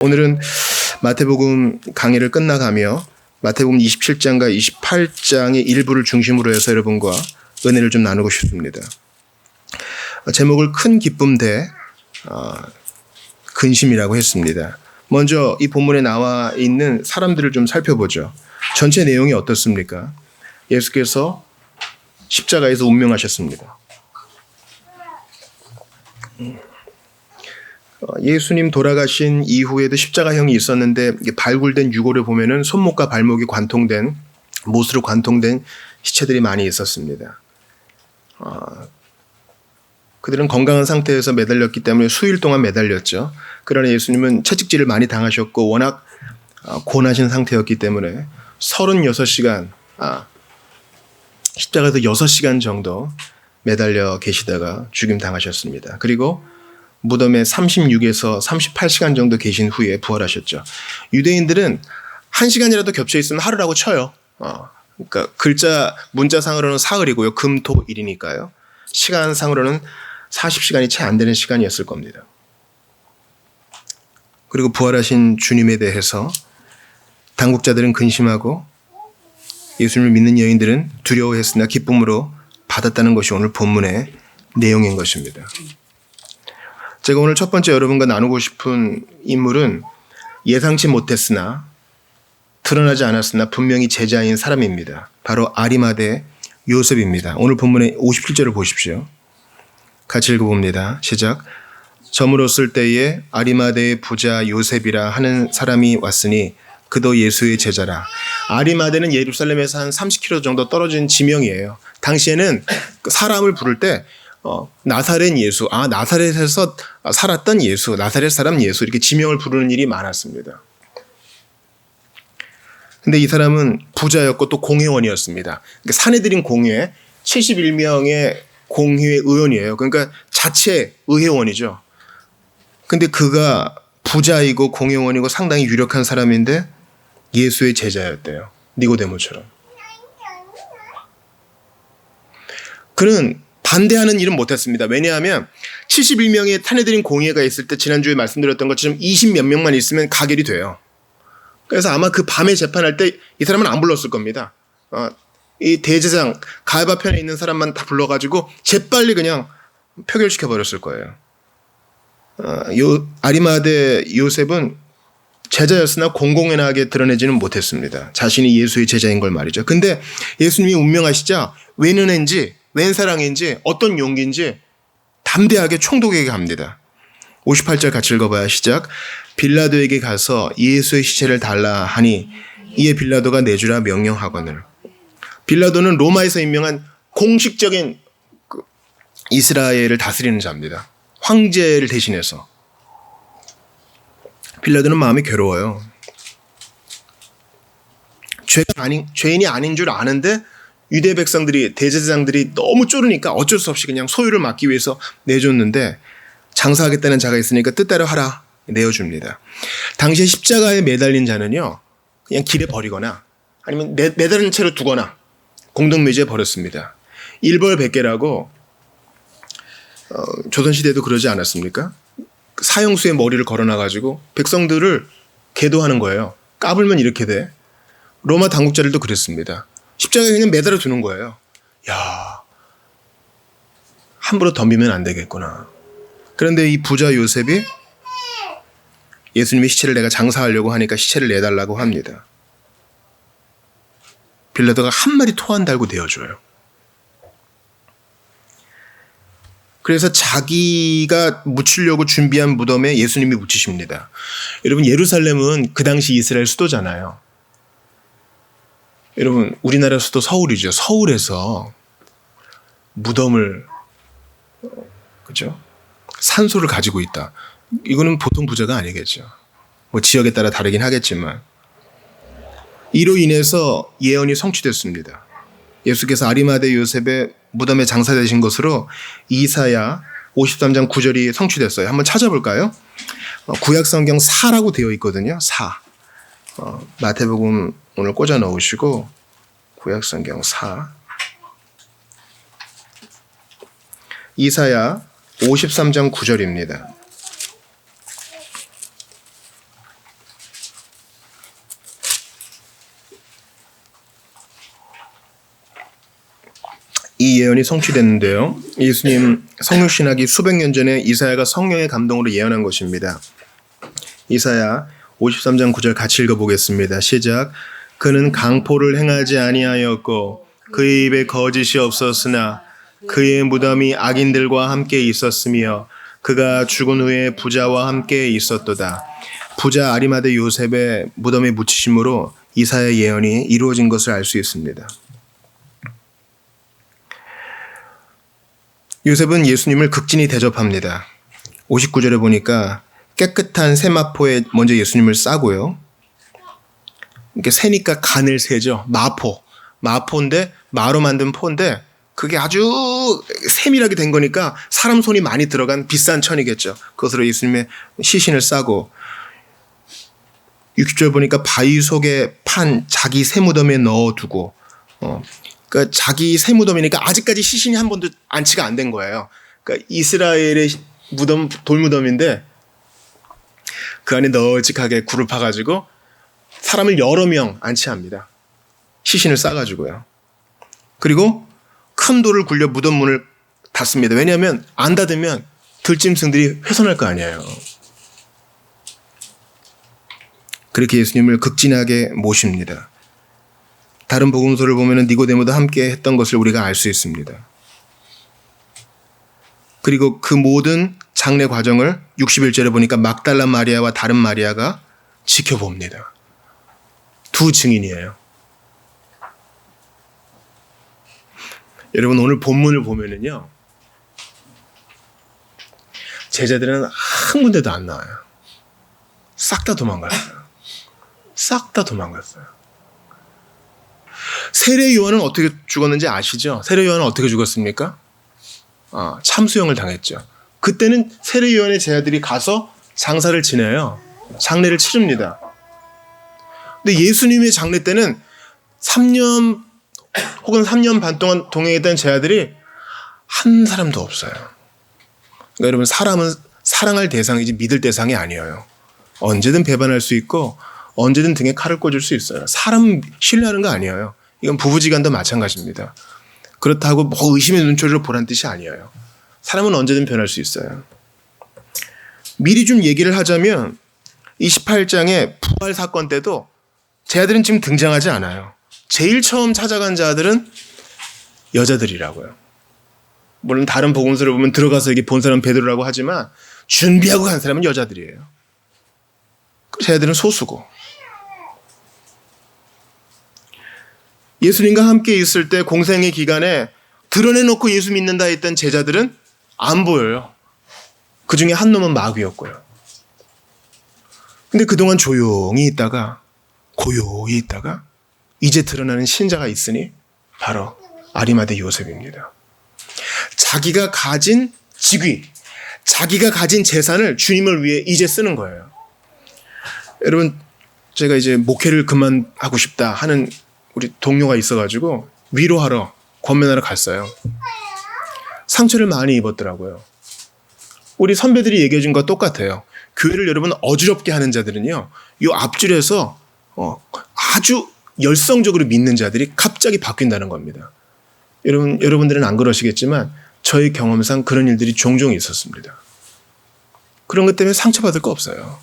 오늘은 마태복음 강의를 끝나가며 마태복음 27장과 28장의 일부를 중심으로 해서 여러분과 은혜를 좀 나누고 싶습니다. 제목을 큰 기쁨 대 근심이라고 했습니다. 먼저 이 본문에 나와 있는 사람들을 좀 살펴보죠. 전체 내용이 어떻습니까? 예수께서 십자가에서 운명하셨습니다. 예수님 돌아가신 이후에도 십자가형이 있었는데 발굴된 유골을 보면은 손목과 발목이 관통된, 못으로 관통된 시체들이 많이 있었습니다. 그들은 건강한 상태에서 매달렸기 때문에 수일 동안 매달렸죠. 그러나 예수님은 채찍질을 많이 당하셨고 워낙 고나신 상태였기 때문에 36시간, 십자가에서 6시간 정도 매달려 계시다가 죽임 당하셨습니다. 그리고 무덤에 36에서 38시간 정도 계신 후에 부활하셨죠. 유대인들은 1시간이라도 겹쳐 있으면 하루라고 쳐요. 그러니까 문자상으로는 사흘이고요. 금, 토, 일이니까요. 시간상으로는 40시간이 채 안 되는 시간이었을 겁니다. 그리고 부활하신 주님에 대해서 당국자들은 근심하고 예수님을 믿는 여인들은 두려워했으나 기쁨으로 받았다는 것이 오늘 본문의 내용인 것입니다. 제가 오늘 첫 번째 여러분과 나누고 싶은 인물은 예상치 못했으나 드러나지 않았으나 분명히 제자인 사람입니다. 바로 아리마대 요셉입니다. 오늘 본문의 57절을 보십시오. 같이 읽어봅니다. 시작. 저물었을 때에 아리마대의 부자 요셉이라 하는 사람이 왔으니 그도 예수의 제자라. 아리마대는 예루살렘에서 한 30km 정도 떨어진 지명이에요. 당시에는 사람을 부를 때 나사렛 예수, 나사렛에서 살았던 예수, 나사렛 사람 예수 이렇게 지명을 부르는 일이 많았습니다. 근데 이 사람은 부자였고 또 공회원이었습니다. 그러니까 사내들인 공회 71명의 공회 의원이에요. 그러니까 자체 의회원이죠. 근데 그가 부자이고 공회원이고 상당히 유력한 사람인데 예수의 제자였대요. 니고데모처럼. 그는 반대하는 일은 못했습니다. 왜냐하면 71명의 사내들인 공회가 있을 때 지난주에 말씀드렸던 것처럼 20몇 명만 있으면 가결이 돼요. 그래서 아마 그 밤에 재판할 때 이 사람은 안 불렀을 겁니다. 이 대제사장 가야바 편에 있는 사람만 다 불러가지고 재빨리 그냥 표결시켜 버렸을 거예요. 아리마대 요셉은 제자였으나 공공연하게 드러내지는 못했습니다. 자신이 예수의 제자인 걸 말이죠. 근데 예수님이 운명하시자 웬 은혜인지 웬 사랑인지 어떤 용기인지 담대하게 총독에게 갑니다. 58절 같이 읽어봐야 시작. 빌라도에게 가서 예수의 시체를 달라 하니 이에 빌라도가 내주라 명령하거늘. 빌라도는 로마에서 임명한 공식적인 이스라엘을 다스리는 자입니다. 황제를 대신해서. 빌라도는 마음이 괴로워요. 죄인이 아닌 줄 아는데 유대 백성들이 대제사장들이 너무 쪼르니까 어쩔 수 없이 그냥 소유를 막기 위해서 내줬는데 장사하겠다는 자가 있으니까 뜻대로 하라 내어줍니다. 당시에 십자가에 매달린 자는요 그냥 길에 버리거나 아니면 매달린 채로 두거나 공동묘지에 버렸습니다. 일벌백계라고 조선시대에도 그러지 않았습니까? 사형수의 머리를 걸어놔가지고 백성들을 계도하는 거예요. 까불면 이렇게 돼. 로마 당국자들도 그랬습니다. 십자가에 그냥 매달아 두는 거예요. 야, 함부로 덤비면 안 되겠구나. 그런데 이 부자 요셉이 예수님의 시체를 내가 장사하려고 하니까 시체를 내달라고 합니다. 빌라도가 한 마리 토한 달고 내어줘요. 그래서 자기가 묻히려고 준비한 무덤에 예수님이 묻히십니다. 여러분 예루살렘은 그 당시 이스라엘 수도잖아요. 여러분 우리나라 수도 서울이죠. 서울에서 무덤을 그죠? 산소를 가지고 있다. 이거는 보통 부자가 아니겠죠. 뭐 지역에 따라 다르긴 하겠지만 이로 인해서 예언이 성취됐습니다. 예수께서 아리마대 요셉의 무덤에 장사되신 것으로 이사야 53장 9절이 성취됐어요. 한번 찾아볼까요? 구약성경 4라고 되어 있거든요. 4. 마태복음 오늘 꽂아 넣으시고 구약성경 4. 이사야 53장 9절입니다. 이 예언이 성취됐는데요. 예수님 성육신하기 수백 년 전에 이사야가 성령의 감동으로 예언한 것입니다. 이사야 53장 9절 같이 읽어보겠습니다. 시작. 그는 강포를 행하지 아니하였고 그의 입에 거짓이 없었으나 그의 무덤이 악인들과 함께 있었으며 그가 죽은 후에 부자와 함께 있었도다. 부자 아리마대 요셉의 무덤에 묻히심으로 이사야 예언이 이루어진 것을 알 수 있습니다. 요셉은 예수님을 극진히 대접합니다. 59절에 보니까 깨끗한 세마포에 먼저 예수님을 싸고요. 이게 새니까 간을 세죠. 마포인데 마로 만든 포인데 그게 아주 세밀하게 된 거니까 사람 손이 많이 들어간 비싼 천이겠죠. 그것으로 예수님의 시신을 싸고 60절 보니까 바위 속에 판 자기 새 무덤에 넣어두고 그러니까 자기 새 무덤이니까 아직까지 시신이 한 번도 안치가 안 된 거예요. 그러니까 이스라엘의 무덤 돌무덤인데 그 안에 널찍하게 굴을 파가지고 사람을 여러 명 안치합니다. 시신을 싸가지고요. 그리고 큰 돌을 굴려 무덤 문을 닫습니다. 왜냐하면 안 닫으면 들짐승들이 훼손할 거 아니에요. 그렇게 예수님을 극진하게 모십니다. 다른 복음서를 보면 니고데모도 함께 했던 것을 우리가 알 수 있습니다. 그리고 그 모든 장례 과정을 61절에 보니까 막달라 마리아와 다른 마리아가 지켜봅니다. 두 증인이에요. 여러분 오늘 본문을 보면은요. 제자들은 한 군데도 안 나와요. 싹 다 도망갔어요. 싹 다 도망갔어요. 세례 요한은 어떻게 죽었는지 아시죠? 세례 요한은 어떻게 죽었습니까? 참수형을 당했죠. 그때는 세례 요한의 제자들이 가서 장사를 지내요. 장례를 치릅니다. 근데 예수님의 장례 때는 3년 혹은 3년 반 동안 동행했던 제자들이 한 사람도 없어요. 그러니까 여러분 사람은 사랑할 대상이지 믿을 대상이 아니에요. 언제든 배반할 수 있고 언제든 등에 칼을 꽂을 수 있어요. 사람 신뢰하는 거 아니에요. 이건 부부지간도 마찬가지입니다. 그렇다고 뭐 의심의 눈초리로 보란 뜻이 아니에요. 사람은 언제든 변할 수 있어요. 미리 좀 얘기를 하자면 28장의 부활 사건 때도 제자들은 지금 등장하지 않아요. 제일 처음 찾아간 자들은 여자들이라고요. 물론 다른 복음서를 보면 들어가서 여기 본 사람은 베드로라고 하지만 준비하고 간 사람은 여자들이에요. 제자들은 소수고. 예수님과 함께 있을 때 공생의 기간에 드러내놓고 예수 믿는다 했던 제자들은 안 보여요. 그 중에 한 놈은 마귀였고요. 근데 그동안 조용히 있다가 고요히 있다가 이제 드러나는 신자가 있으니 바로 아리마대 요셉입니다. 자기가 가진 직위, 자기가 가진 재산을 주님을 위해 이제 쓰는 거예요. 여러분 제가 이제 목회를 그만하고 싶다 하는 우리 동료가 있어가지고 위로하러 권면하러 갔어요. 상처를 많이 입었더라고요. 우리 선배들이 얘기해 준 거 똑같아요. 교회를 여러분 어지럽게 하는 자들은요. 이 앞줄에서 아주 열성적으로 믿는 자들이 갑자기 바뀐다는 겁니다. 여러분들은 안 그러시겠지만 저의 경험상 그런 일들이 종종 있었습니다. 그런 것 때문에 상처받을 거 없어요.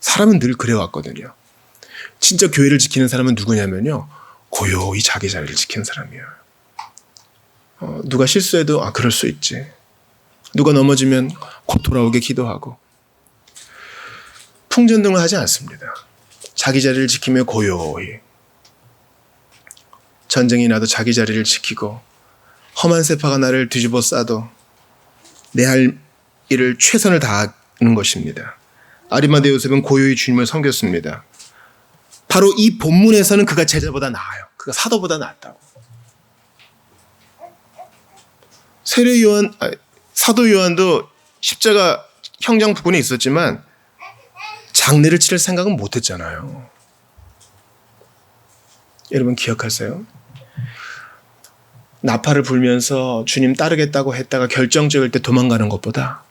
사람은 늘 그래왔거든요. 진짜 교회를 지키는 사람은 누구냐면요. 고요히 자기 자리를 지키는 사람이에요. 누가 실수해도 그럴 수 있지. 누가 넘어지면 곧 돌아오게 기도하고. 풍전등을 하지 않습니다. 자기 자리를 지키며 고요히. 전쟁이 나도 자기 자리를 지키고 험한 세파가 나를 뒤집어 싸도 내 할 일을 최선을 다하는 것입니다. 아리마대 요셉은 고요히 주님을 섬겼습니다. 바로 이 본문에서는 그가 제자보다 나아요. 그가 사도보다 낫다고. 사도 요한도 십자가 형장 부근에 있었지만 장례를 치를 생각은 못했잖아요. 여러분 기억하세요? 나팔을 불면서 주님 따르겠다고 했다가 결정적일 때 도망가는 것보다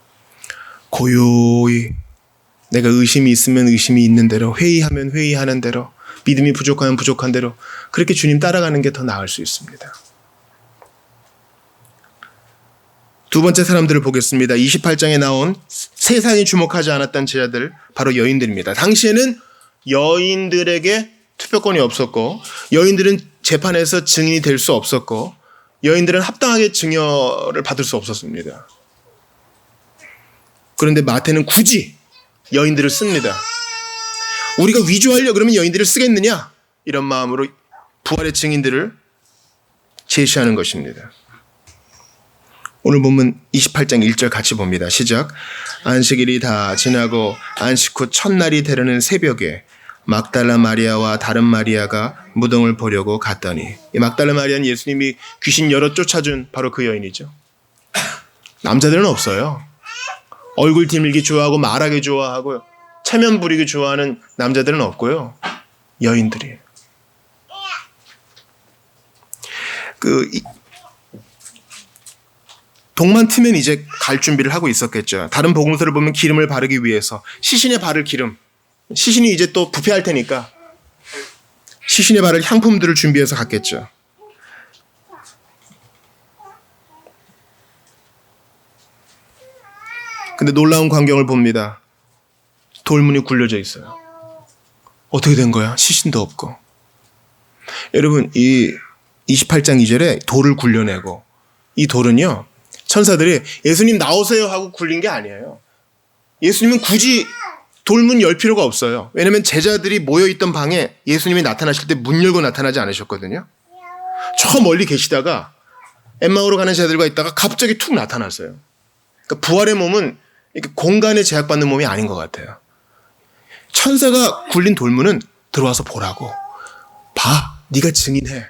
고요히 내가 의심이 있으면 의심이 있는 대로, 회의하면 회의하는 대로, 믿음이 부족하면 부족한 대로 그렇게 주님 따라가는 게 더 나을 수 있습니다. 두 번째 사람들을 보겠습니다. 28장에 나온 세상이 주목하지 않았던 제자들, 바로 여인들입니다. 당시에는 여인들에게 투표권이 없었고, 여인들은 재판에서 증인이 될 수 없었고, 여인들은 합당하게 증여를 받을 수 없었습니다. 그런데 마태는 굳이 여인들을 씁니다. 우리가 위조하려 그러면 여인들을 쓰겠느냐? 이런 마음으로 부활의 증인들을 제시하는 것입니다. 오늘 본문 28장 1절 같이 봅니다. 시작. 안식일이 다 지나고 안식 후 첫날이 되려는 새벽에 막달라 마리아와 다른 마리아가 무덤을 보려고 갔더니, 이 막달라 마리아는 예수님이 귀신 열어 쫓아준 바로 그 여인이죠. 남자들은 없어요. 얼굴 디밀기 좋아하고 말하기 좋아하고 체면 부리기 좋아하는 남자들은 없고요. 여인들이. 동만 트면 이제 갈 준비를 하고 있었겠죠. 다른 복음서를 보면 기름을 바르기 위해서 시신에 바를 기름, 시신이 이제 또 부패할 테니까 시신에 바를 향품들을 준비해서 갔겠죠. 근데 놀라운 광경을 봅니다. 돌문이 굴려져 있어요. 어떻게 된 거야? 시신도 없고. 여러분, 이 28장 2절에 돌을 굴려내고, 이 돌은요, 천사들이 예수님 나오세요 하고 굴린 게 아니에요. 예수님은 굳이 돌문 열 필요가 없어요. 왜냐하면 제자들이 모여있던 방에 예수님이 나타나실 때 문 열고 나타나지 않으셨거든요. 저 멀리 계시다가 엠마오로 가는 제자들과 있다가 갑자기 툭 나타났어요. 그러니까 부활의 몸은 이렇게 공간에 제약받는 몸이 아닌 것 같아요. 천사가 굴린 돌문은 들어와서 보라고. 봐, 네가 증인해.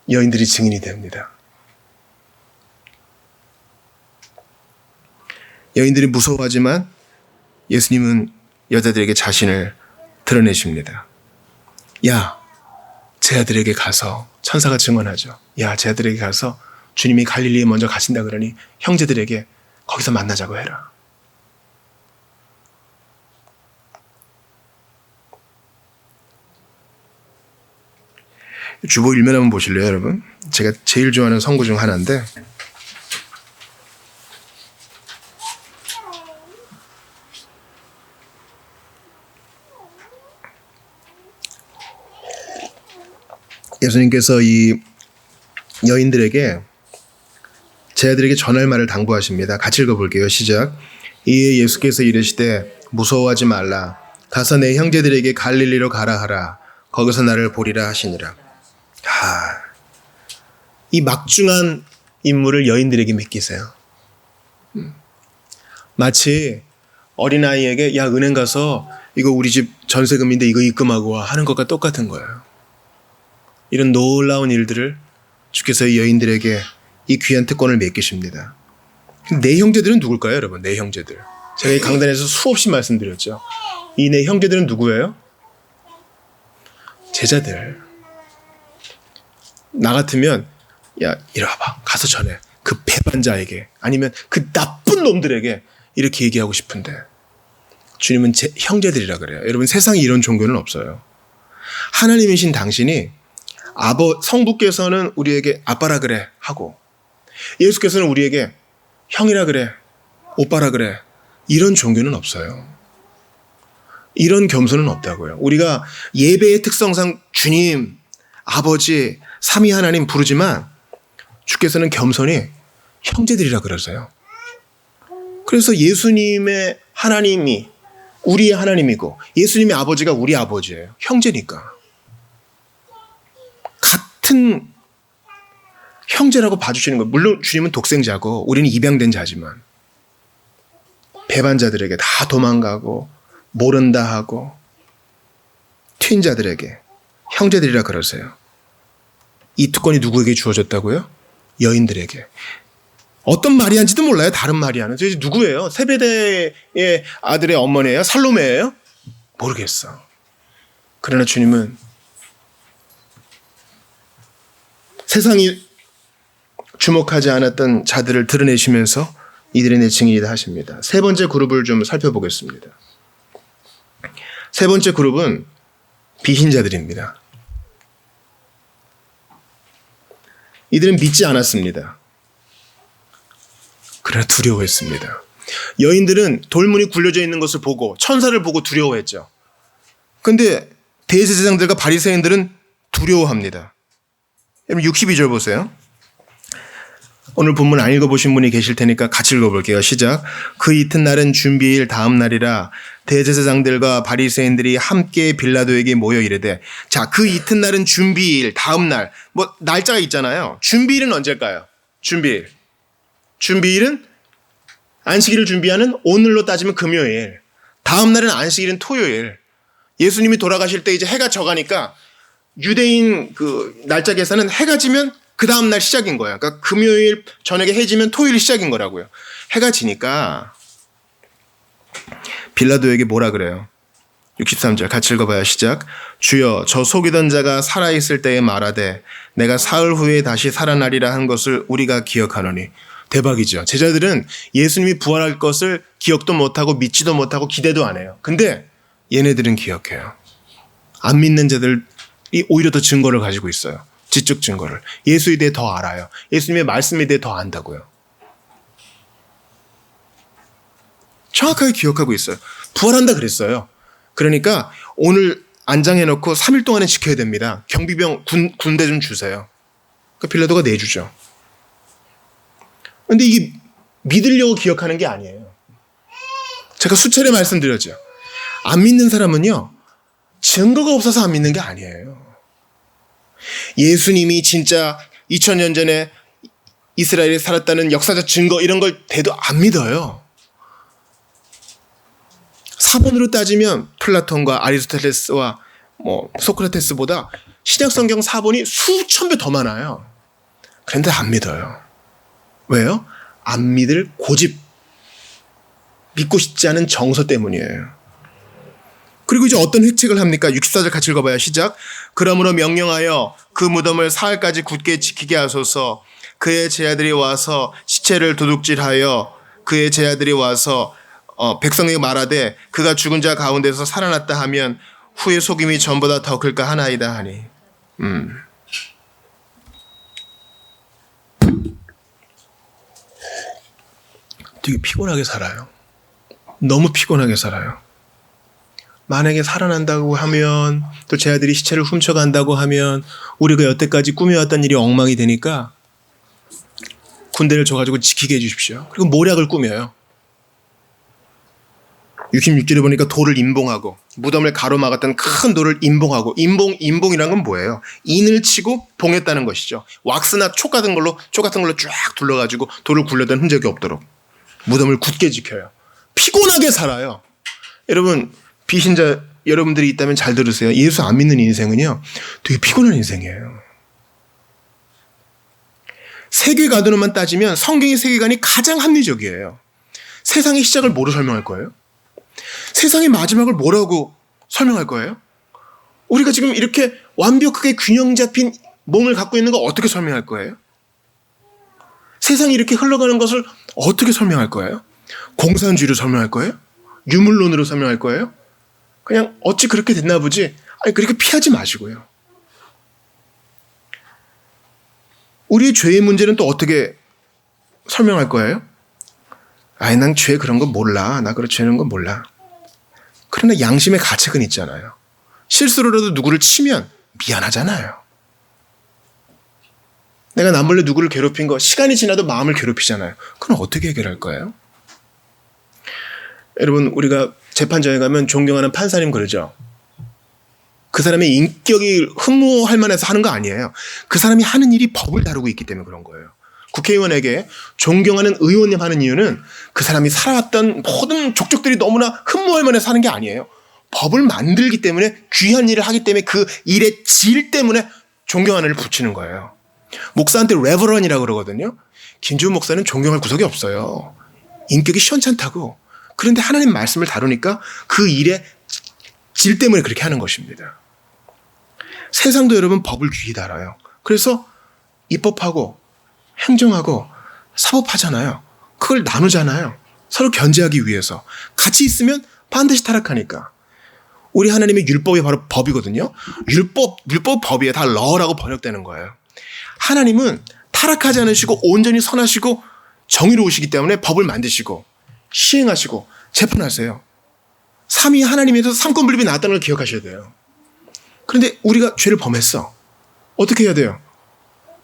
여인들이 증인이 됩니다. 여인들이 무서워하지만 예수님은 여자들에게 자신을 드러내십니다. 야, 제 아들에게 가서, 천사가 증언하죠. 야, 제 아들에게 가서 주님이 갈릴리에 먼저 가신다 그러니 형제들에게 거기서 만나자고 해라. 주보 일면 한번 보실래요, 여러분? 제가 제일 좋아하는 성구 중 하나인데, 예수님께서 이 여인들에게, 제자들에게 전할 말을 당부하십니다. 같이 읽어볼게요. 시작. 이에 예수께서 이르시되 무서워하지 말라. 가서 내 형제들에게 갈릴리로 가라 하라. 거기서 나를 보리라 하시니라. 이 막중한 임무를 여인들에게 맡기세요. 마치 어린아이에게 야, 은행 가서 이거 우리 집 전세금인데 이거 입금하고 와 하는 것과 똑같은 거예요. 이런 놀라운 일들을 주께서 이 여인들에게 이 귀한 특권을 맡기십니다. 내 형제들은 누굴까요, 여러분? 내 형제들. 제가 이 강단에서 수없이 말씀드렸죠. 이 내 형제들은 누구예요? 제자들. 나 같으면 야, 이리 와봐. 가서 전해. 그 배반자에게, 아니면 그 나쁜 놈들에게 이렇게 얘기하고 싶은데 주님은 제 형제들이라 그래요. 여러분, 세상에 이런 종교는 없어요. 하나님이신 당신이 성부께서는 우리에게 아빠라 그래 하고, 예수께서는 우리에게 형이라 그래, 오빠라 그래, 이런 종교는 없어요. 이런 겸손은 없다고요. 우리가 예배의 특성상 주님, 아버지, 삼위 하나님 부르지만 주께서는 겸손히 형제들이라 그러세요. 그래서 예수님의 하나님이 우리의 하나님이고 예수님의 아버지가 우리 아버지예요. 형제니까. 같은 형제라고 봐주시는 거예요. 물론 주님은 독생자고 우리는 입양된 자지만 배반자들에게 다 도망가고 모른다 하고 튄자들에게 형제들이라 그러세요. 이 특권이 누구에게 주어졌다고요? 여인들에게. 어떤 마리아인지도 몰라요. 다른 마리아는. 도대체 누구예요? 세베대의 아들의 어머니예요? 살로메예요? 모르겠어. 그러나 주님은 세상이 주목하지 않았던 자들을 드러내시면서 이들이 내 증인이다 하십니다. 세 번째 그룹을 좀 살펴보겠습니다. 세 번째 그룹은 비신자들입니다. 이들은 믿지 않았습니다. 그러나 두려워했습니다. 여인들은 돌문이 굴려져 있는 것을 보고 천사를 보고 두려워했죠. 그런데 대제사장들과 바리새인들은 두려워합니다. 여러분 62절 보세요. 오늘 본문 안 읽어보신 분이 계실 테니까 같이 읽어볼게요. 시작. 그 이튿날은 준비일 다음 날이라 대제사장들과 바리새인들이 함께 빌라도에게 모여 이르되, 자, 그 이튿날은 준비일 다음 날, 뭐 날짜가 있잖아요. 준비일은 언제일까요? 준비일은 안식일을 준비하는 오늘로 따지면 금요일, 다음 날은 안식일은 토요일. 예수님이 돌아가실 때 이제 해가 져가니까 유대인 그 날짜 계산은 해가 지면 그 다음 날 시작인 거예요. 그러니까 금요일 저녁에 해 지면 토요일 시작인 거라고요. 해가 지니까 빌라도에게 뭐라 그래요? 63절 같이 읽어봐요. 시작. 주여, 저 속이던 자가 살아있을 때에 말하되 내가 사흘 후에 다시 살아나리라 한 것을 우리가 기억하노니. 대박이죠. 제자들은 예수님이 부활할 것을 기억도 못하고 믿지도 못하고 기대도 안 해요. 근데 얘네들은 기억해요. 안 믿는 자들이 오히려 더 증거를 가지고 있어요. 지적 증거를. 예수에 대해 더 알아요. 예수님의 말씀에 대해 더 안다고요. 정확하게 기억하고 있어요. 부활한다 그랬어요. 그러니까 오늘 안장해놓고 3일 동안은 지켜야 됩니다. 경비병 군대 좀 주세요. 그러니까 빌라도가 내주죠. 근데 이게 믿으려고 기억하는 게 아니에요. 제가 수차례 말씀드렸죠. 안 믿는 사람은요, 증거가 없어서 안 믿는 게 아니에요. 예수님이 진짜 2000년 전에 이스라엘에 살았다는 역사적 증거 이런 걸 대도 안 믿어요. 사본으로 따지면 플라톤과 아리스토텔레스와 소크라테스보다 신약성경 사본이 수천 배 더 많아요. 그런데 안 믿어요. 왜요? 안 믿을 고집, 믿고 싶지 않은 정서 때문이에요. 그리고 이제 어떤 획책을 합니까? 64절 같이 읽어봐요. 시작. 그러므로 명령하여 그 무덤을 사흘까지 굳게 지키게 하소서. 그의 제자들이 와서 시체를 도둑질하여 그의 제자들이 와서 백성에게 말하되 그가 죽은 자 가운데서 살아났다 하면 후에 속임이 전보다 더 클까 하나이다 하니. 되게 피곤하게 살아요. 너무 피곤하게 살아요. 만약에 살아난다고 하면, 또 제 아들이 시체를 훔쳐간다고 하면 우리가 여태까지 꾸며왔던 일이 엉망이 되니까 군대를 줘가지고 지키게 해주십시오. 그리고 모략을 꾸며요. 66절에 보니까 돌을 임봉하고 무덤을 가로막았던 큰 돌을 임봉하고, 임봉이란 건 뭐예요? 인을 치고 봉했다는 것이죠. 왁스나 촉 같은 걸로 쫙 둘러가지고 돌을 굴려던 흔적이 없도록 무덤을 굳게 지켜요. 피곤하게 살아요. 여러분, 비신자 여러분들이 있다면 잘 들으세요. 예수 안 믿는 인생은요, 되게 피곤한 인생이에요. 세계관으로만 따지면 성경의 세계관이 가장 합리적이에요. 세상의 시작을 뭐로 설명할 거예요? 세상의 마지막을 뭐라고 설명할 거예요? 우리가 지금 이렇게 완벽하게 균형 잡힌 몸을 갖고 있는 거 어떻게 설명할 거예요? 세상이 이렇게 흘러가는 것을 어떻게 설명할 거예요? 공산주의로 설명할 거예요? 유물론으로 설명할 거예요? 그냥 어찌 그렇게 됐나 보지? 아니, 그렇게 피하지 마시고요. 우리의 죄의 문제는 또 어떻게 설명할 거예요? 아니, 난 죄 그런 거 몰라. 나 그런 죄는 거 몰라. 그러나 양심의 가책은 있잖아요. 실수로라도 누구를 치면 미안하잖아요. 내가 남몰래 누구를 괴롭힌 거, 시간이 지나도 마음을 괴롭히잖아요. 그건 어떻게 해결할 거예요? 여러분, 우리가 재판정에 가면 존경하는 판사님 그러죠. 그 사람의 인격이 흠모할 만해서 하는 거 아니에요. 그 사람이 하는 일이 법을 다루고 있기 때문에 그런 거예요. 국회의원에게 존경하는 의원님 하는 이유는 그 사람이 살아왔던 모든 족족들이 너무나 흠모할 만해서 하는 게 아니에요. 법을 만들기 때문에, 귀한 일을 하기 때문에, 그 일의 질 때문에 존경하는 을 붙이는 거예요. 목사한테 레버런이라고 그러거든요. 김지훈 목사는 존경할 구석이 없어요. 인격이 시원찮다고. 그런데 하나님 말씀을 다루니까 그 일의 질 때문에 그렇게 하는 것입니다. 세상도 여러분 법을 귀히 달아요. 그래서 입법하고 행정하고 사법하잖아요. 그걸 나누잖아요. 서로 견제하기 위해서. 같이 있으면 반드시 타락하니까. 우리 하나님의 율법이 바로 법이거든요. 율법 법이에 다 러라고 번역되는 거예요. 하나님은 타락하지 않으시고 온전히 선하시고 정의로우시기 때문에 법을 만드시고 시행하시고 재판하세요. 삼위 하나님에서 삼권분립이 나왔다는 걸 기억하셔야 돼요. 그런데 우리가 죄를 범했어. 어떻게 해야 돼요?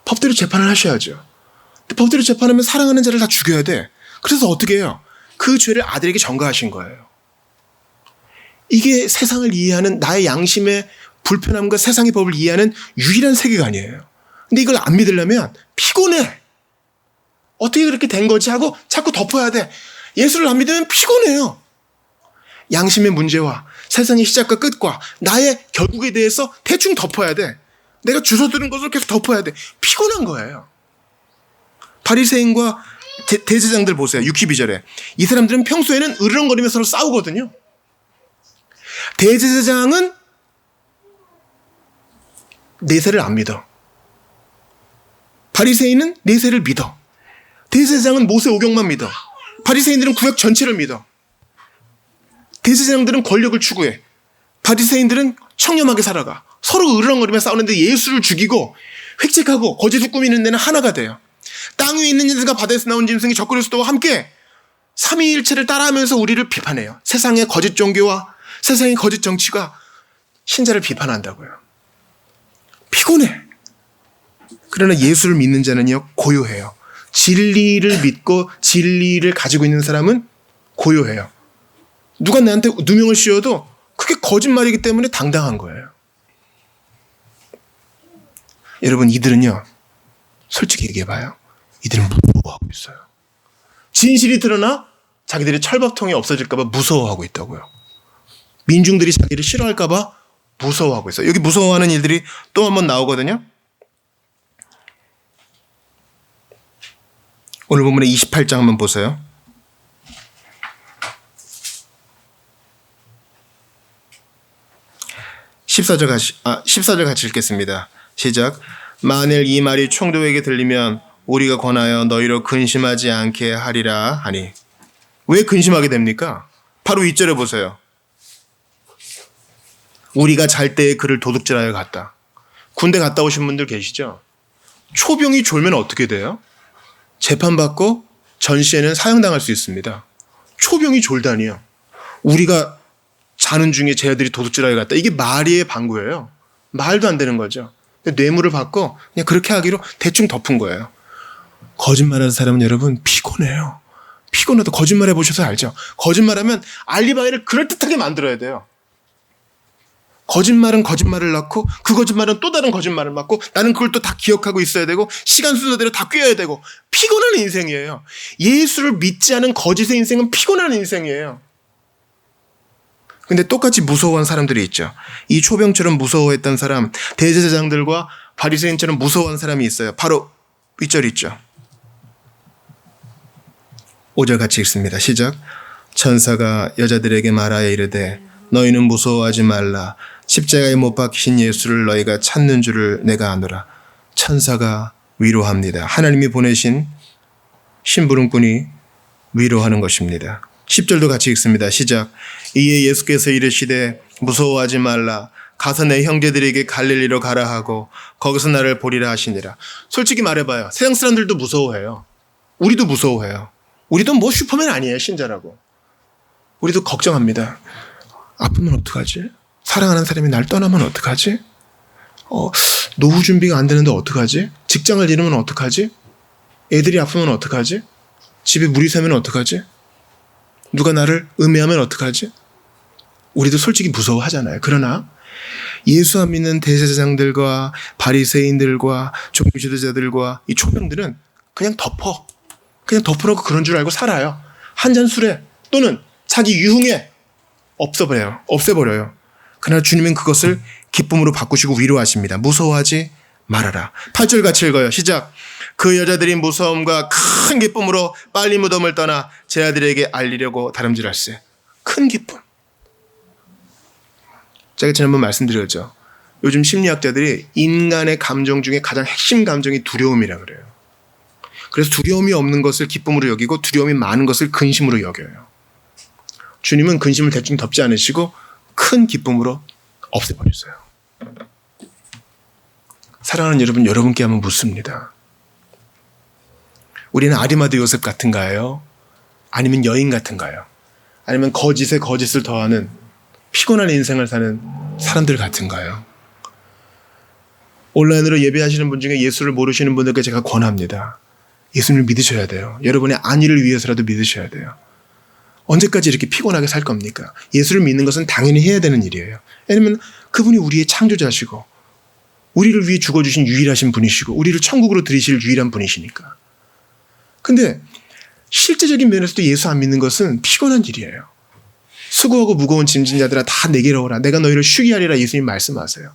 법대로 재판을 하셔야죠. 법대로 재판하면 사랑하는 자를 다 죽여야 돼. 그래서 어떻게 해요? 그 죄를 아들에게 전가하신 거예요. 이게 세상을 이해하는 나의 양심의 불편함과 세상의 법을 이해하는 유일한 세계관이에요. 근데 이걸 안 믿으려면 피곤해. 어떻게 그렇게 된 거지 하고 자꾸 덮어야 돼. 예수를 안 믿으면 피곤해요. 양심의 문제와 세상의 시작과 끝과 나의 결국에 대해서 대충 덮어야 돼. 내가 주워들은 것을 계속 덮어야 돼. 피곤한 거예요. 바리새인과 대제사장들 보세요. 62절에. 이 사람들은 평소에는 으르렁거리면서 서로 싸우거든요. 대제사장은 내세를 안 믿어. 바리새인은 내세를 믿어. 대제사장은 모세 오경만 믿어. 바리새인들은 구약 전체를 믿어. 대제사장들은 권력을 추구해. 바리새인들은 청렴하게 살아가. 서로 으르렁거리며 싸우는데 예수를 죽이고 획책하고 거짓을 꾸미는 데는 하나가 돼요. 땅 위에 있는 짐승과 바다에서 나온 짐승이 적그리스도와 함께 삼위일체를 따라하면서 우리를 비판해요. 세상의 거짓 종교와 세상의 거짓 정치가 신자를 비판한다고요. 피곤해. 그러나 예수를 믿는 자는요, 고요해요. 진리를 믿고 진리를 가지고 있는 사람은 고요해요. 누가 나한테 누명을 씌워도 그게 거짓말이기 때문에 당당한 거예요. 여러분, 이들은요, 솔직히 얘기해봐요. 이들은 무서워하고 있어요. 진실이 드러나 자기들의 철밥통이 없어질까봐 무서워하고 있다고요. 민중들이 자기를 싫어할까봐 무서워하고 있어요. 여기 무서워하는 일들이 또 한 번 나오거든요. 오늘 본문의 28장 한번 보세요. 14절 같이 읽겠습니다. 시작. 만일 이 말이 총독에게 들리면 우리가 권하여 너희로 근심하지 않게 하리라 하니. 왜 근심하게 됩니까? 바로 2절에 보세요. 우리가 잘 때에 그를 도둑질하여 갔다. 군대 갔다 오신 분들 계시죠? 초병이 졸면 어떻게 돼요? 재판받고 전시에는 사형당할 수 있습니다. 초병이 졸다니요. 우리가 자는 중에 제 아들이 도둑질하여 갔다. 이게 말의 방구예요. 말도 안 되는 거죠. 뇌물을 받고 그냥 그렇게 하기로 대충 덮은 거예요. 거짓말하는 사람은 여러분 피곤해요. 피곤해도 거짓말 해보셔서 알죠. 거짓말하면 알리바이를 그럴듯하게 만들어야 돼요. 거짓말은 거짓말을 낳고 그 거짓말은 또 다른 거짓말을 낳고 나는 그걸 또 다 기억하고 있어야 되고 시간 순서대로 다 꿰어야 되고 피곤한 인생이에요. 예수를 믿지 않은 거짓의 인생은 피곤한 인생이에요. 근데 똑같이 무서워한 사람들이 있죠. 이 초병처럼 무서워했던 사람, 대제사장들과 바리새인처럼 무서워한 사람이 있어요. 바로 윗절 있죠. 5절 같이 읽습니다. 시작. 천사가 여자들에게 말하여 이르되 너희는 무서워하지 말라. 십자가에 못 박히신 예수를 너희가 찾는 줄을 내가 아노라. 천사가 위로합니다. 하나님이 보내신 심부름꾼이 위로하는 것입니다. 10절도 같이 읽습니다. 시작. 이에 예수께서 이르시되 무서워하지 말라. 가서 내 형제들에게 갈릴리로 가라 하고 거기서 나를 보리라 하시니라. 솔직히 말해봐요. 세상 사람들도 무서워해요. 우리도 무서워해요. 우리도 뭐 슈퍼맨 아니에요. 신자라고. 우리도 걱정합니다. 아프면 어떡하지? 사랑하는 사람이 날 떠나면 어떡하지? 노후 준비가 안 되는데 어떡하지? 직장을 잃으면 어떡하지? 애들이 아프면 어떡하지? 집에 물이 새면 어떡하지? 누가 나를 음해하면 어떡하지? 우리도 솔직히 무서워하잖아요. 그러나 예수 안 믿는 대제사장들과 바리새인들과 종교 지도자들과 이 초병들은 그냥 덮어놓고 그런 줄 알고 살아요. 한 잔 술에 또는 자기 유흥에 없애버려요. 그러나 주님은 그것을 기쁨으로 바꾸시고 위로하십니다. 무서워하지 말아라. 8절 같이 읽어요. 시작. 그 여자들이 무서움과 큰 기쁨으로 빨리 무덤을 떠나 제 아들에게 알리려고 다름질할세. 큰 기쁨. 제가 지난번 말씀드렸죠. 요즘 심리학자들이 인간의 감정 중에 가장 핵심 감정이 두려움이라 그래요. 그래서 두려움이 없는 것을 기쁨으로 여기고 두려움이 많은 것을 근심으로 여겨요. 주님은 근심을 대충 덮지 않으시고 큰 기쁨으로 없애버렸어요. 사랑하는 여러분, 여러분께 한번 묻습니다. 우리는 아리마드 요셉 같은가요? 아니면 여인 같은가요? 아니면 거짓에 거짓을 더하는 피곤한 인생을 사는 사람들 같은가요? 온라인으로 예배하시는 분 중에 예수를 모르시는 분들께 제가 권합니다. 예수님을 믿으셔야 돼요. 여러분의 안위를 위해서라도 믿으셔야 돼요. 언제까지 이렇게 피곤하게 살 겁니까? 예수를 믿는 것은 당연히 해야 되는 일이에요. 왜냐하면 그분이 우리의 창조자시고 우리를 위해 죽어주신 유일하신 분이시고 우리를 천국으로 들이실 유일한 분이시니까. 근데 실제적인 면에서도 예수 안 믿는 것은 피곤한 일이에요. 수고하고 무거운 짐진 자들아 다 내게로 오라. 내가 너희를 쉬게 하리라 예수님 말씀하세요.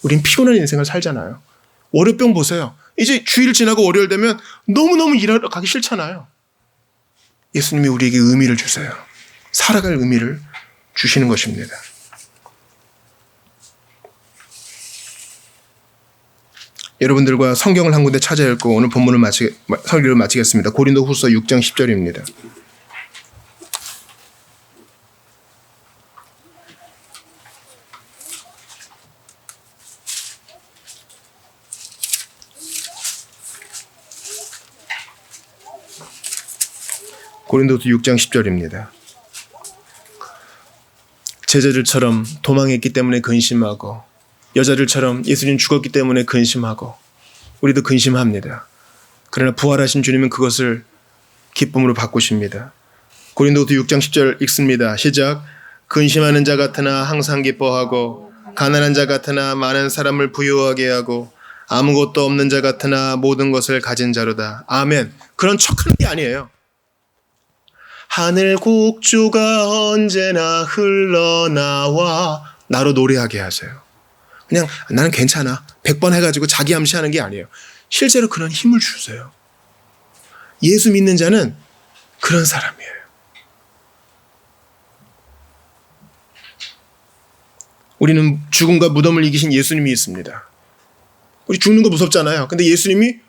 우린 피곤한 인생을 살잖아요. 월요병 보세요. 이제 주일 지나고 월요일 되면 너무너무 일하러 가기 싫잖아요. 예수님이 우리에게 의미를 주세요. 살아갈 의미를 주시는 것입니다. 여러분들과 성경을 한 군데 찾아 읽고 오늘 본문을 설교를 마치겠습니다. 고린도후서 6장 10절입니다. 고린도서 6장 10절입니다. 제자들처럼 도망했기 때문에 근심하고 여자들처럼 예수님 죽었기 때문에 근심하고 우리도 근심합니다. 그러나 부활하신 주님은 그것을 기쁨으로 바꾸십니다. 고린도서 6장 10절 읽습니다. 시작. 근심하는 자 같으나 항상 기뻐하고 가난한 자 같으나 많은 사람을 부유하게 하고 아무것도 없는 자 같으나 모든 것을 가진 자로다. 아멘. 그런 척하는 게 아니에요. 하늘 곡조가 언제나 흘러나와 나로 노래하게 하세요. 그냥 나는 괜찮아 100번 해가지고 자기 암시하는 게 아니에요. 실제로 그런 힘을 주세요. 예수 믿는 자는 그런 사람이에요. 우리는 죽음과 무덤을 이기신 예수님이 있습니다. 우리 죽는 거 무섭잖아요. 근데 예수님이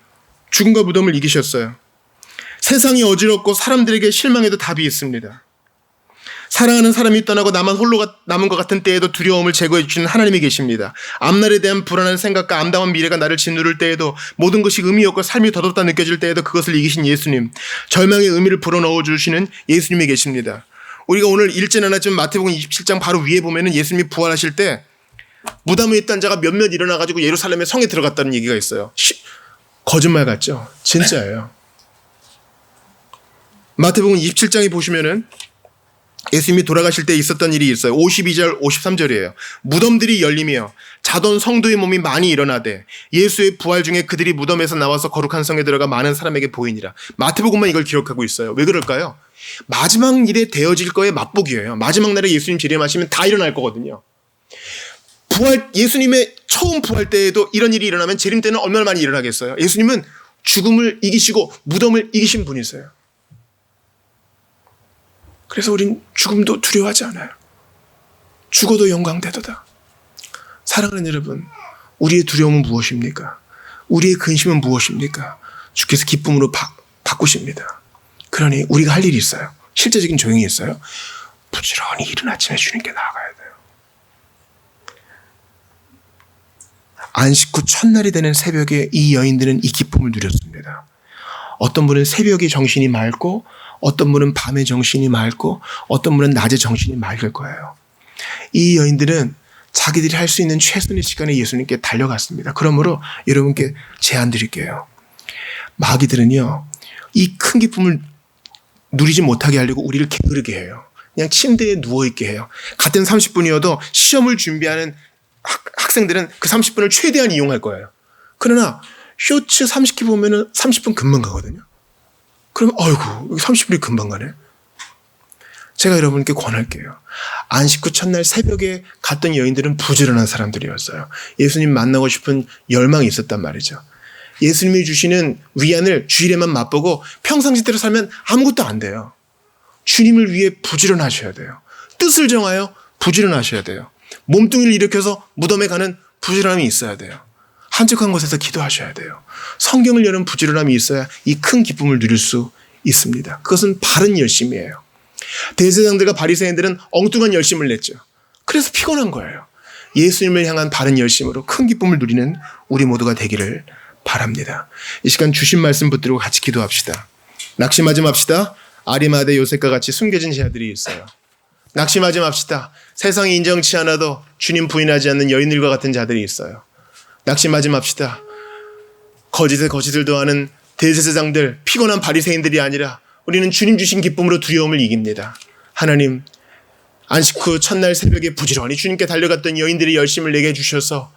죽음과 무덤을 이기셨어요. 세상이 어지럽고 사람들에게 실망해도 답이 있습니다. 사랑하는 사람이 떠나고 나만 홀로 남은 것 같은 때에도 두려움을 제거해 주시는 하나님이 계십니다. 앞날에 대한 불안한 생각과 암담한 미래가 나를 짓누를 때에도 모든 것이 의미 없고 삶이 더덥다 느껴질 때에도 그것을 이기신 예수님, 절망의 의미를 불어넣어 주시는 예수님이 계십니다. 우리가 오늘 읽진 않았지만 마태복음 27장 바로 위에 보면은 예수님이 부활하실 때 무덤에 있던 자가 몇몇 일어나가지고 예루살렘의 성에 들어갔다는 얘기가 있어요. 거짓말 같죠? 진짜예요. 마태복음 27장에 보시면은 예수님이 돌아가실 때 있었던 일이 있어요. 52절, 53절이에요. 무덤들이 열리며 자던 성도의 몸이 많이 일어나되 예수의 부활 중에 그들이 무덤에서 나와서 거룩한 성에 들어가 많은 사람에게 보이니라. 마태복음만 이걸 기록하고 있어요. 왜 그럴까요? 마지막 일에 되어질 거에 맛보기예요. 마지막 날에 예수님 재림하시면 다 일어날 거거든요. 예수님의 처음 부활 때에도 이런 일이 일어나면 재림 때는 얼마나 많이 일어나겠어요? 예수님은 죽음을 이기시고 무덤을 이기신 분이세요. 그래서 우린 죽음도 두려워하지 않아요. 죽어도 영광되도다. 사랑하는 여러분, 우리의 두려움은 무엇입니까? 우리의 근심은 무엇입니까? 주께서 기쁨으로 바꾸십니다. 그러니 우리가 할 일이 있어요. 실제적인 조용히 있어요. 부지런히 이른 아침에 주님께 나아가야 돼요. 안식 후 첫날이 되는 새벽에 이 여인들은 이 기쁨을 누렸습니다. 어떤 분은 새벽에 정신이 맑고 어떤 분은 밤에 정신이 맑고 어떤 분은 낮에 정신이 맑을 거예요. 이 여인들은 자기들이 할 수 있는 최선의 시간에 예수님께 달려갔습니다. 그러므로 여러분께 제안 드릴게요. 마귀들은요, 이 큰 기쁨을 누리지 못하게 하려고 우리를 게으르게 해요. 그냥 침대에 누워있게 해요. 같은 30분이어도 시험을 준비하는 학생들은 그 30분을 최대한 이용할 거예요. 그러나 쇼츠 30개 보면은 30분 금방 가거든요. 그럼 어이구 30분이 금방 가네. 제가 여러분께 권할게요. 안식 후 첫날 새벽에 갔던 여인들은 부지런한 사람들이었어요. 예수님 만나고 싶은 열망이 있었단 말이죠. 예수님이 주시는 위안을 주일에만 맛보고 평상시대로 살면 아무것도 안 돼요. 주님을 위해 부지런하셔야 돼요. 뜻을 정하여 부지런하셔야 돼요. 몸뚱이를 일으켜서 무덤에 가는 부지런함이 있어야 돼요. 한적한 곳에서 기도하셔야 돼요. 성경을 여는 부지런함이 있어야 이 큰 기쁨을 누릴 수 있습니다. 그것은 바른 열심이에요. 대제사장들과 바리새인들은 엉뚱한 열심을 냈죠. 그래서 피곤한 거예요. 예수님을 향한 바른 열심으로 큰 기쁨을 누리는 우리 모두가 되기를 바랍니다. 이 시간 주신 말씀 붙들고 같이 기도합시다. 낙심하지 맙시다. 아리마대 요셉과 같이 숨겨진 자들이 있어요. 낙심하지 맙시다. 세상이 인정치 않아도 주님 부인하지 않는 여인들과 같은 자들이 있어요. 낙심하지 맙시다. 거짓의 거짓을 더하는 대제사장들, 피곤한 바리새인들이 아니라 우리는 주님 주신 기쁨으로 두려움을 이깁니다. 하나님, 안식 후 첫날 새벽에 부지런히 주님께 달려갔던 여인들의 열심을 내게 주셔서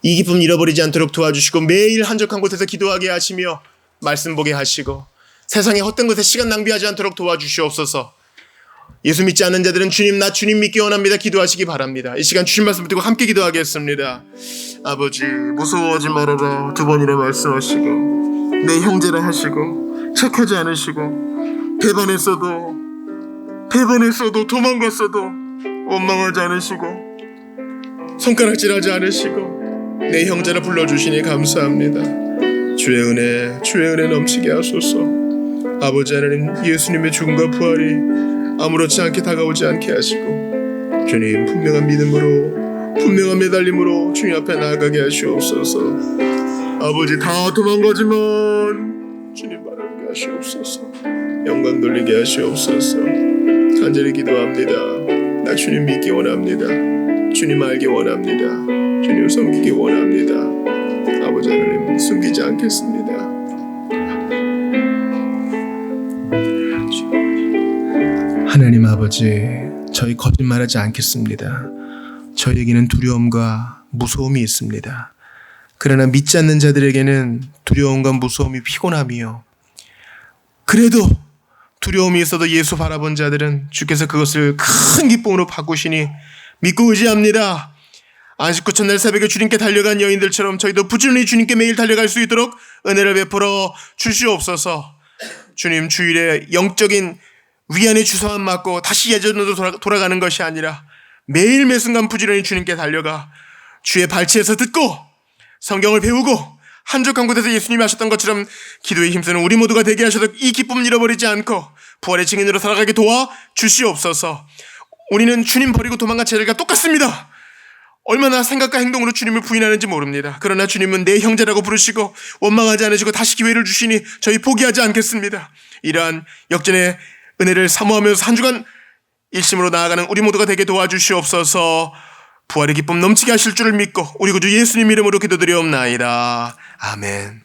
이 기쁨 잃어버리지 않도록 도와주시고 매일 한적한 곳에서 기도하게 하시며 말씀 보게 하시고 세상의 헛된 것에 시간 낭비하지 않도록 도와주시옵소서. 예수 믿지 않는 자들은 주님, 나 주님 믿기 원합니다. 기도하시기 바랍니다. 이 시간 주신 말씀 듣고 함께 기도하겠습니다. 아버지, 무서워하지 말아라 두 번이나 말씀하시고 내 형제라 하시고 착하지 않으시고 배반했어도 도망갔어도 원망하지 않으시고 손가락질하지 않으시고 내 형제라 불러주시니 감사합니다. 주의 은혜 넘치게 하소서. 아버지 하나님, 예수님의 죽음과 부활이 아무렇지 않게 다가오지 않게 하시고 주님, 분명한 믿음으로 분명한 매달림으로 주님 앞에 나아가게 하시옵소서. 아버지, 다 도망가지만 주님 바라보게 하시옵소서. 영광 돌리게 하시옵소서. 간절히 기도합니다. 나 주님 믿기 원합니다. 주님 알기 원합니다. 주님 섬기기 원합니다. 아버지 하나님, 숨기지 않겠습니다. 하나님 아버지, 저희 거짓말하지 않겠습니다. 저희에게는 두려움과 무서움이 있습니다. 그러나 믿지 않는 자들에게는 두려움과 무서움이 피곤함이요, 그래도 두려움이 있어도 예수 바라본 자들은 주께서 그것을 큰 기쁨으로 바꾸시니 믿고 의지합니다. 안식 후 첫날 새벽에 주님께 달려간 여인들처럼 저희도 부지런히 주님께 매일 달려갈 수 있도록 은혜를 베풀어 주시옵소서. 주님, 주일에 영적인 위안의 주사만 맞고 다시 예전으로 돌아가는 것이 아니라 매일 매순간 부지런히 주님께 달려가 주의 발치에서 듣고 성경을 배우고 한적한 곳에서 예수님이 하셨던 것처럼 기도에 힘쓰는 우리 모두가 되게 하셔서 이 기쁨 잃어버리지 않고 부활의 증인으로 살아가게 도와 주시옵소서. 우리는 주님 버리고 도망간 자들과 똑같습니다. 얼마나 생각과 행동으로 주님을 부인하는지 모릅니다. 그러나 주님은 내 형제라고 부르시고 원망하지 않으시고 다시 기회를 주시니 저희 포기하지 않겠습니다. 이러한 역전의 은혜를 사모하면서 한 주간 일심으로 나아가는 우리 모두가 되게 도와주시옵소서. 부활의 기쁨 넘치게 하실 줄을 믿고 우리 구주 예수님 이름으로 기도드리옵나이다. 아멘.